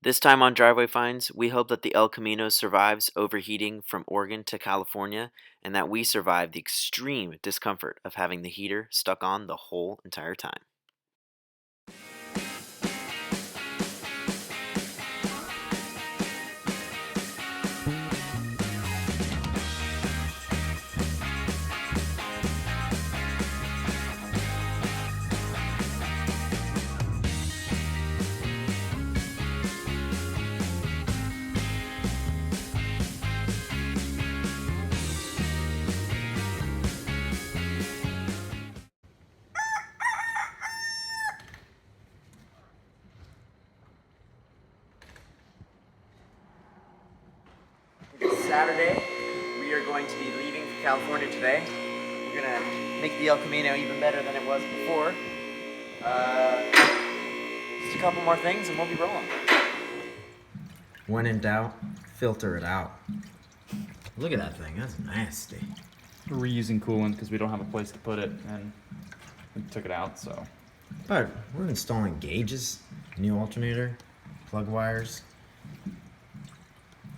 This time on Driveway Finds, we hope that the El Camino survives overheating from Oregon to California, and that we survive the extreme discomfort of having the heater stuck on the whole entire time. Saturday, we are going to be leaving for California today. We're going to make the El Camino even better than it was before. Just a couple more things and we'll be rolling. When in doubt, filter it out. Look at that thing, that's nasty. We're reusing coolant because we don't have a place to put it, and we took it out, so. But we're installing gauges, new alternator, plug wires,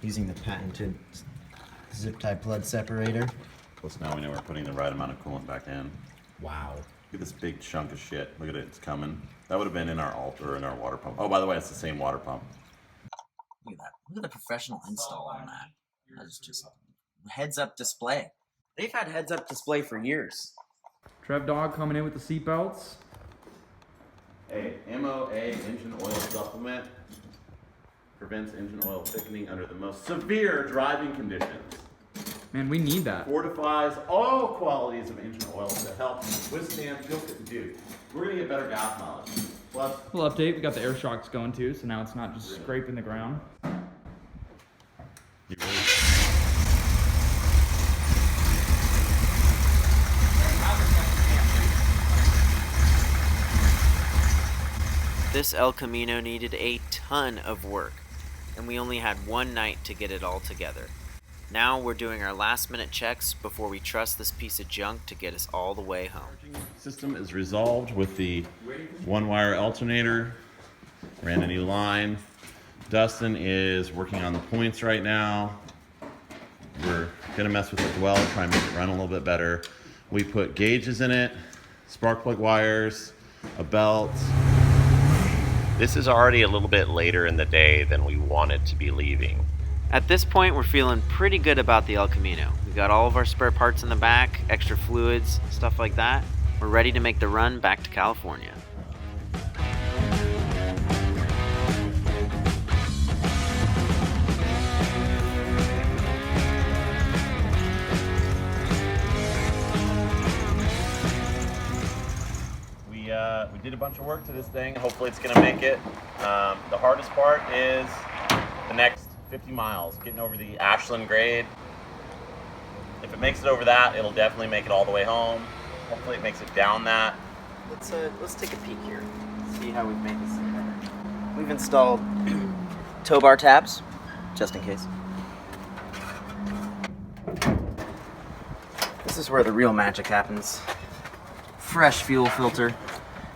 using the patented zip tie plug separator. Plus now we know we're putting the right amount of coolant back in. Wow. Look at this big chunk of shit. Look at it, it's coming. That would have been in our altar, in our water pump. Oh, by the way, it's the same water pump. Look at that. Look at the professional install on that. That's just heads-up display. They've had heads-up display for years. Trev Dog coming in with the seatbelts. A MOA engine oil supplement prevents engine oil thickening under the most severe driving conditions. Man, we need that. Fortifies all qualities of engine oil to help withstand dude. We're gonna get better gas mileage. Plus, Little update, we got the air shocks going too, so now it's not just scraping the ground. you really This El Camino needed a ton of work, and we only had one night to get it all together. Now we're doing our last minute checks before we trust this piece of junk to get us all the way home. system is resolved with the one-wire alternator. Ran a new line. Dustin is working on the points right now. We're gonna mess with the dwell, try and make it run a little bit better. We put gauges in it, spark plug wires, a belt. This is already a little bit later in the day than we wanted to be leaving. At this point, we're feeling pretty good about the El Camino. We got all of our spare parts in the back, extra fluids, stuff like that. We're ready to make the run back to California. We did a bunch of work to this thing. Hopefully it's gonna make it. The hardest part is the next 50 miles, getting over the Ashland grade. If it makes it over that, it'll definitely make it all the way home. Hopefully it makes it down that. Let's take a peek here. See how we've made this thing better. We've installed tow bar tabs, just in case. This is where the real magic happens. Fresh fuel filter,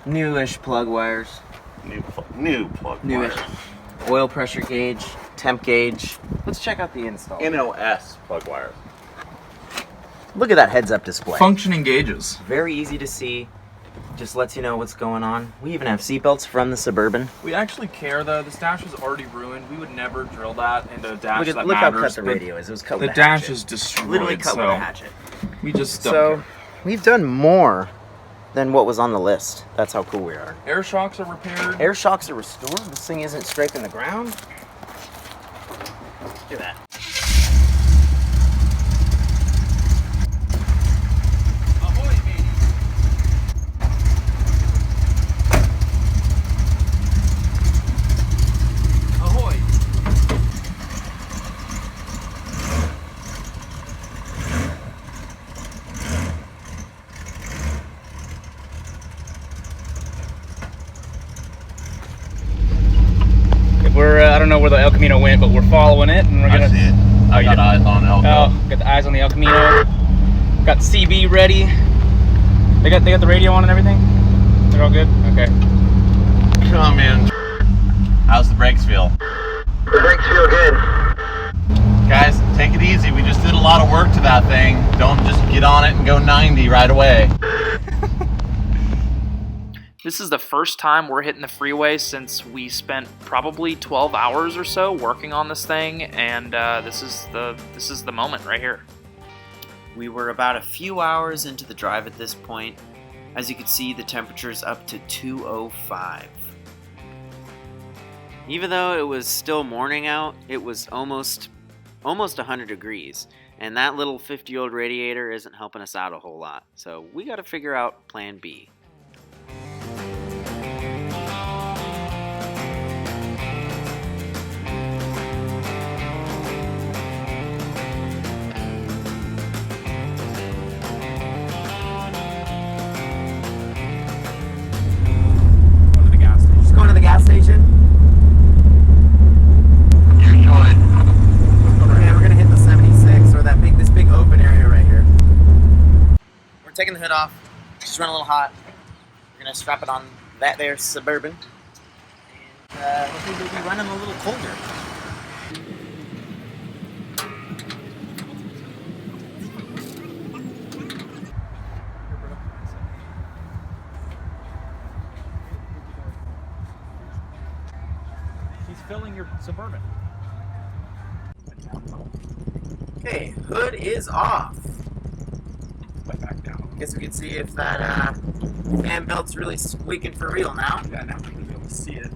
newish plug wires, New plug newish wires. oil pressure gauge, temp gauge. Let's check out the install. NOS plug wires. Look at that heads-up display. Functioning gauges. Very easy to see. Just lets you know what's going on. We even have seatbelts from the Suburban. We actually care though, this dash is already ruined. We would never drill that into a dash that Look how matters. cut the radio is. It was cut The with a dash hatchet. is destroyed, Literally cut with so a hatchet. we just don't So, care. we've done more than what was on the list. That's how cool we are. Air shocks are repaired. Air shocks are restored. This thing isn't scraping the ground. Look at that. Ahoy, baby. Ahoy. I don't know where the El Camino went, but we're following it, and we're gonna. I see it. I got eyes on Elko. Oh, got the eyes on the El Camino. Got the CB ready. They got the radio on and everything. They're all good. Okay. Come in. How's the brakes feel? The brakes feel good. Guys, take it easy. We just did a lot of work to that thing. Don't just get on it and go 90 right away. This is the first time we're hitting the freeway since we spent probably 12 hours or so working on this thing, and this is the moment right here. We were about a few hours into the drive at this point. As you can see, the temperature's up to 205. Even though it was still morning out, it was almost 100 degrees, and that little 50-year-old radiator isn't helping us out a whole lot. So we got to figure out plan B. Just going to the gas station. Taking the hood off, just run a little hot. We're gonna strap it on that there Suburban, and hopefully we'll be running a little colder. He's filling your Suburban. Okay, hood is off. Back down. Guess we can see if that fan belt's really squeaking for real now. Yeah, now we're gonna be able to see it.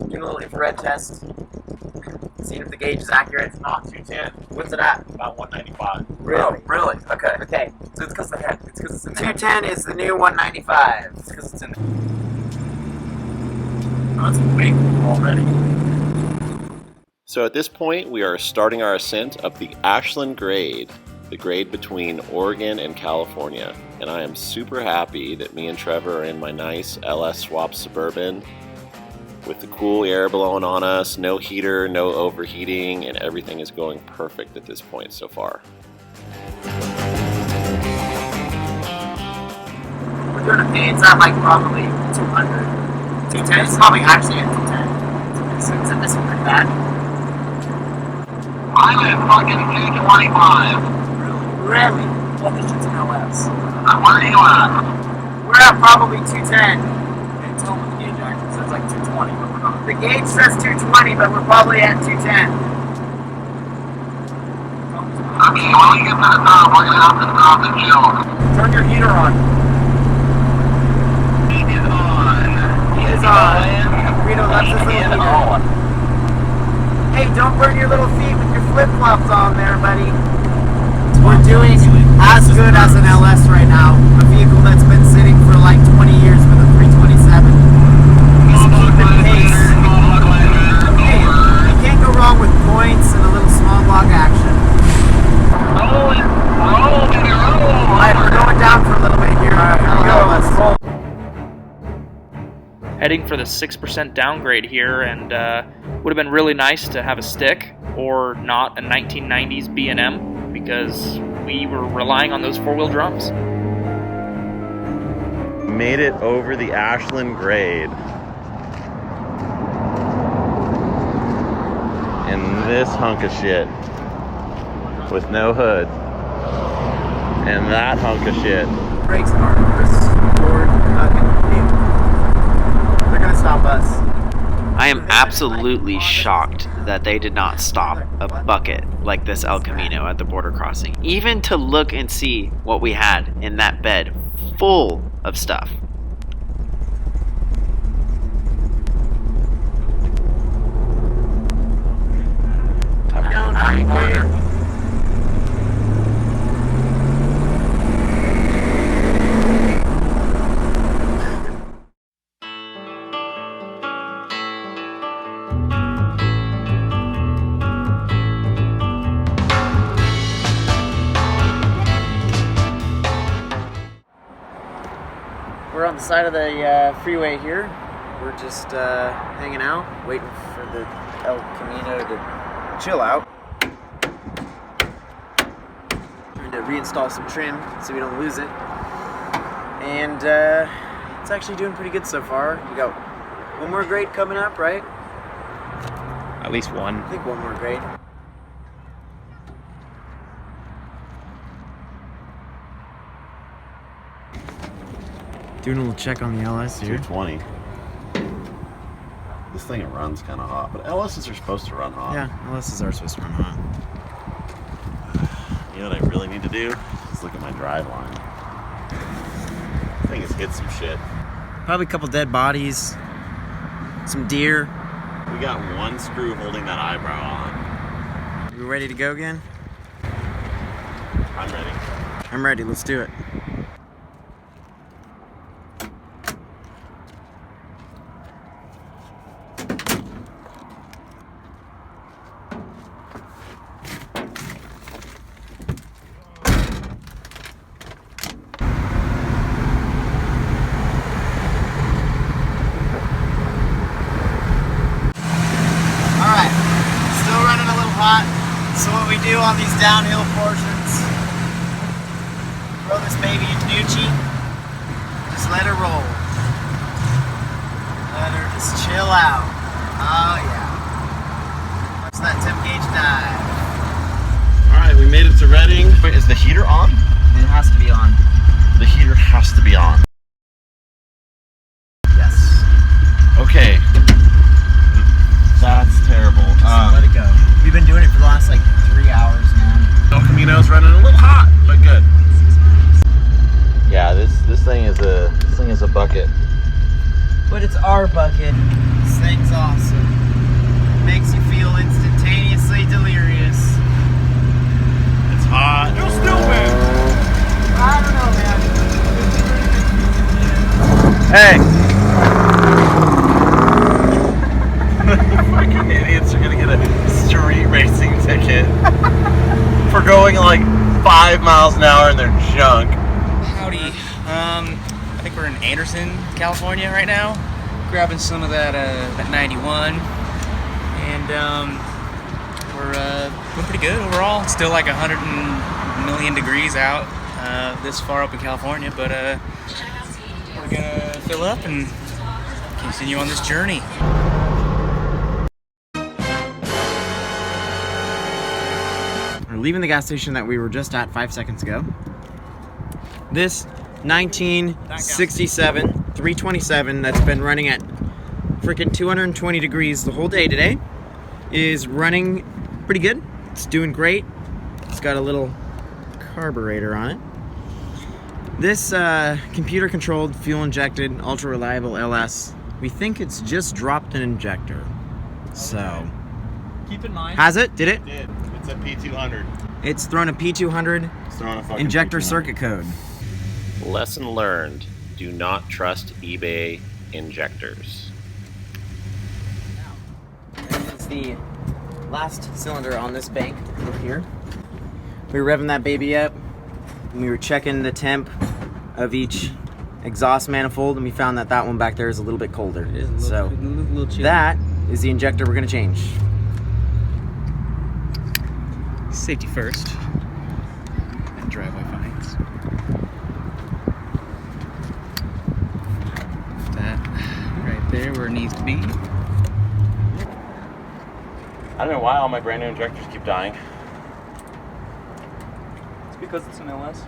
Doing a little infrared test. Seeing if the gauge is accurate. It's not 210. What's it at? About 195. Really? Oh, really? Okay. Okay. So it's because of the head. It's because it's in the head. 210 is the new 195. It's because it's in the Oh, that's way cool already. So at this point, we are starting our ascent up the Ashland grade, the grade between Oregon and California. And I am super happy that me and Trevor are in my nice LS swap Suburban with the cool air blowing on us, no heater, no overheating, and everything is going perfect at this point so far. We're doing a pace at like probably 200. 210 is probably actually at 210. So it's missing pretty bad. I'm at fucking 225. Really? What is it in LS? Where are you at? We're at probably 210. And tell me the gauge actually says like 220, but we're not. The gauge says 220, but we're probably at 210. Okay, when we get to the top, we're gonna have to stop and chill. Turn your heater on. Heat is on. Heat is on. Rito left his little heater. Hey, don't burn your little feet with your flip-flops on there, buddy. We're doing as good as an LS right now. A vehicle that's been sitting for like 20 years with a 327. He's keeping pace. Hey, you can't go wrong with points and a little small block action. Alright, we're going down for a little bit here. Heading for the 6% downgrade here, and would have been really nice to have a stick or not a 1990s B&M because we were relying on those four-wheel drums. Made it over the Ashland grade. In this hunk of shit with no hood. And that hunk of shit. Brakes hard. They're gonna stop us. I am absolutely shocked that they did not stop a bucket like this El Camino at the border crossing, even to look and see what we had in that bed full of stuff. We're on the side of the freeway here. We're just hanging out, waiting for the El Camino to chill out. Trying to reinstall some trim so we don't lose it. And it's actually doing pretty good so far. We got One more grade coming up, right? At least one. I think one more grade. Doing a little check on the LS here. 220. This thing runs kind of hot, but LSs are supposed to run hot. Yeah, LSs are supposed to run hot. You know what I really need to do? Is look at my drive line. This thing has hit some shit. Probably a couple dead bodies, some deer. We got one screw holding that eyebrow on. We ready to go again? I'm ready. I'm ready, let's do it. So what we do on these downhill portions, throw this baby in Nucci, just let her roll. Let her just chill out. Oh yeah. Watch that 10 gauge dive. Alright, we made it to Reading. Wait, is the heater on? It has to be on. The heater has to be on. Yes. Okay. That's terrible. Let it go. We've been doing it for the last like 3 hours, man. El Camino's running a little hot, but good. Yeah, this thing is a bucket. But it's our bucket. This thing's awesome. Makes you feel instantaneously delirious. It's hot. You're stupid. I don't know, man. Hey. Fucking idiots are gonna get a street racing ticket for going like 5 miles an hour in their junk. Howdy. I think we're in Anderson, California right now, grabbing some of that 91, and we're doing pretty good overall. It's still like 100 million degrees out this far up in California, but we're gonna fill up and continue on this journey. We're leaving the gas station that we were just at 5 seconds ago. This 1967 327 that's been running at freaking 220 degrees the whole day today is running pretty good. It's doing great. It's got a little carburetor on it. This computer controlled, fuel injected, ultra reliable LS, we think it's just dropped an injector. So, Keep in mind. has it? Did it? It did. It's a P200. It's thrown a P200 It's throwing a fucking injector P200. circuit code. Lesson learned. Do not trust eBay injectors. It's the last cylinder on this bank over here. We were revving that baby up, and we were checking the temp of each exhaust manifold, and we found that that one back there is a little bit colder. So that is the injector we're going to change. Safety first, and driveway fines. That right there where it needs to be. I don't know why all my brand new injectors keep dying. It's because it's an LS.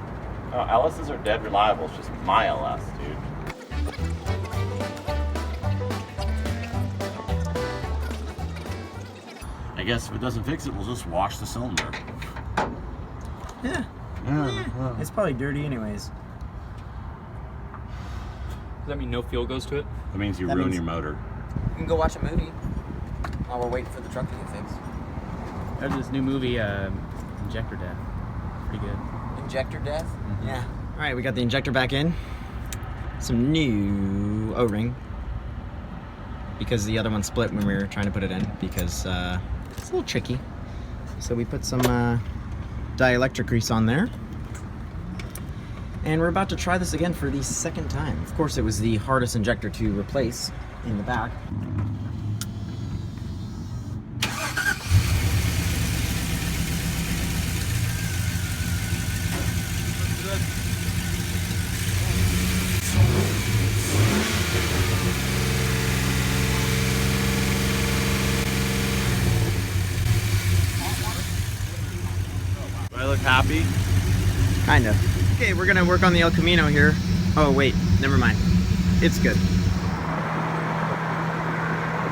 LSs are dead reliable. It's just my LS, dude. I guess if it doesn't fix it, we'll just wash the cylinder. Yeah. It's probably dirty anyways. Does that mean no fuel goes to it? That means you That ruin means- your motor. You can go watch a movie while we're waiting for the truck to get fixed. There's this new movie, Injector Death. Pretty good. Injector death? Yeah. Alright, we got the injector back in. Some new O-ring. Because the other one split when we were trying to put it in. Because it's a little tricky. So we put some dielectric grease on there. And we're about to try this again for the second time. Of course, it was the hardest injector to replace in the back. happy? Kind of. Okay, we're gonna work on the El Camino here. Oh wait, never mind. It's good.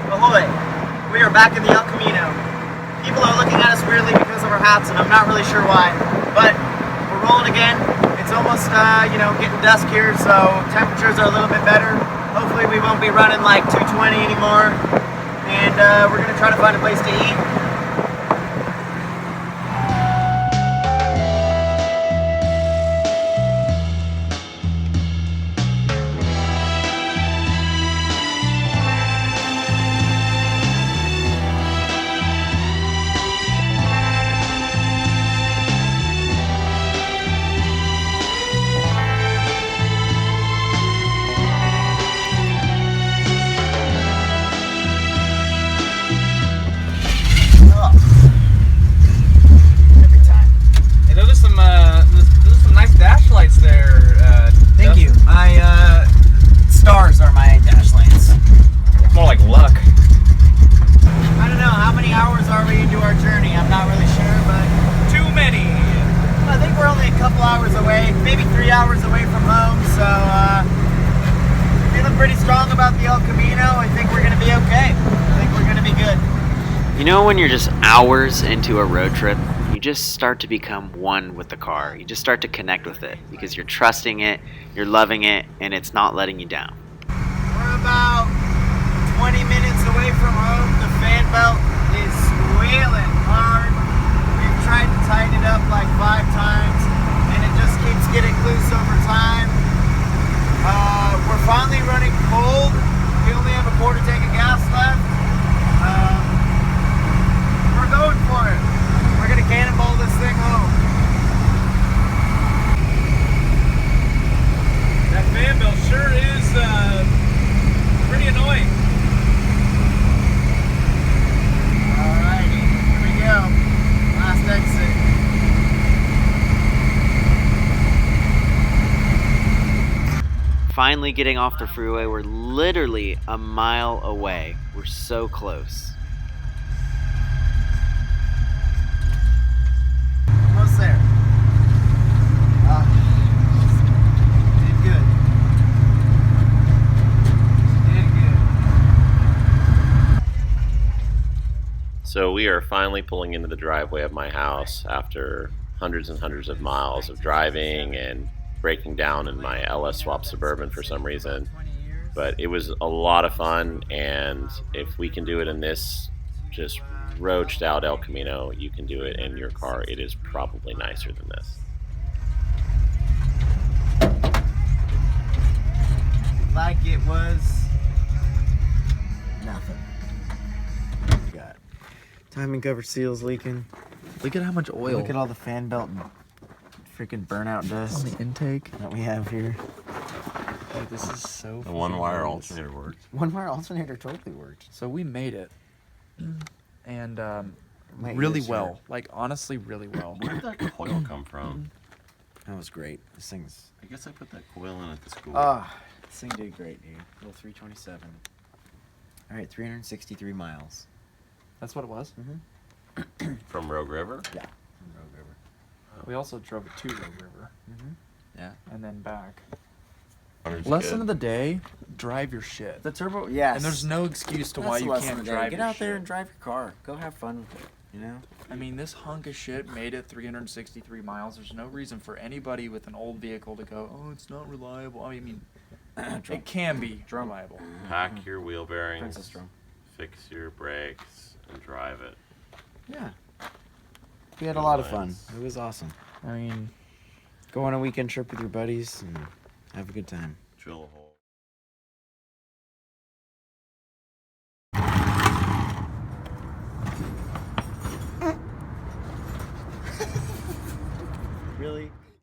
Ahoy! We are back in the El Camino. People are looking at us weirdly because of our hats, and I'm not really sure why. But we're rolling again. It's almost, getting dusk here, so temperatures are a little bit better. Hopefully we won't be running like 220 anymore. And we're gonna try to find a place to eat. Thank you. Stars are my dash lights. More like luck. I don't know, how many hours are we into our journey? I'm not really sure, but Too many. I think we're only a couple hours away, maybe 3 hours away from home, so feeling pretty strong about the El Camino. I think we're gonna be okay. I think we're gonna be good. You know when you're just hours into a road trip, you just start to become one with the car. You just start to connect with it because you're trusting it, you're loving it, and it's not letting you down. We're about 20 minutes away from home. The fan belt is squealing hard. We've tried to tighten it up like 5 times, and it just keeps getting loose over time. We're finally running cold. We only have a quarter tank of gas left. We're going for it. We're gonna cannonball this thing home. That fan belt sure is pretty annoying. Alrighty, here we go. Last exit. Finally getting off the freeway, we're literally a mile away. We're so close. Almost there. Did good. Did good. So we are finally pulling into the driveway of my house after hundreds and hundreds of miles of driving and breaking down in my LS swap Suburban for some reason. But it was a lot of fun, and if we can do it in this just roached out El Camino, you can do it in your car. It is probably nicer than this. Like it was nothing. Got timing cover seals leaking. Look at how much oil Look at all the fan belt and freaking burnout on dust the intake. that we have here. Dude, this is so The one-wire nice. alternator worked. One wire alternator totally worked. So we made it, and Might really use your- well. Like honestly, really well. Where did that coil come from? That was great. This thing's I guess I put that coil in at the school. this thing did great, dude. Little 327. All right, 363 miles. That's what it was. From Rogue River? Yeah. From Road River. We also drove it to Road River Yeah. and then back. Hunter's Lesson good. of the day: drive your shit. The turbo, yes. And there's no excuse to why That's the you lesson can't of the day. drive Get your out there shit. and drive your car. Go have fun with it. You know. I mean, this hunk of shit made it 363 miles. There's no reason for anybody with an old vehicle to go, oh, it's not reliable. I mean, it can be reliable. Pack your wheel bearings, Princess drum. fix your brakes, and drive it. Yeah. We had a lot of fun. Nice. It was awesome. I mean, Go on a weekend trip with your buddies and have a good time. Drill a hole.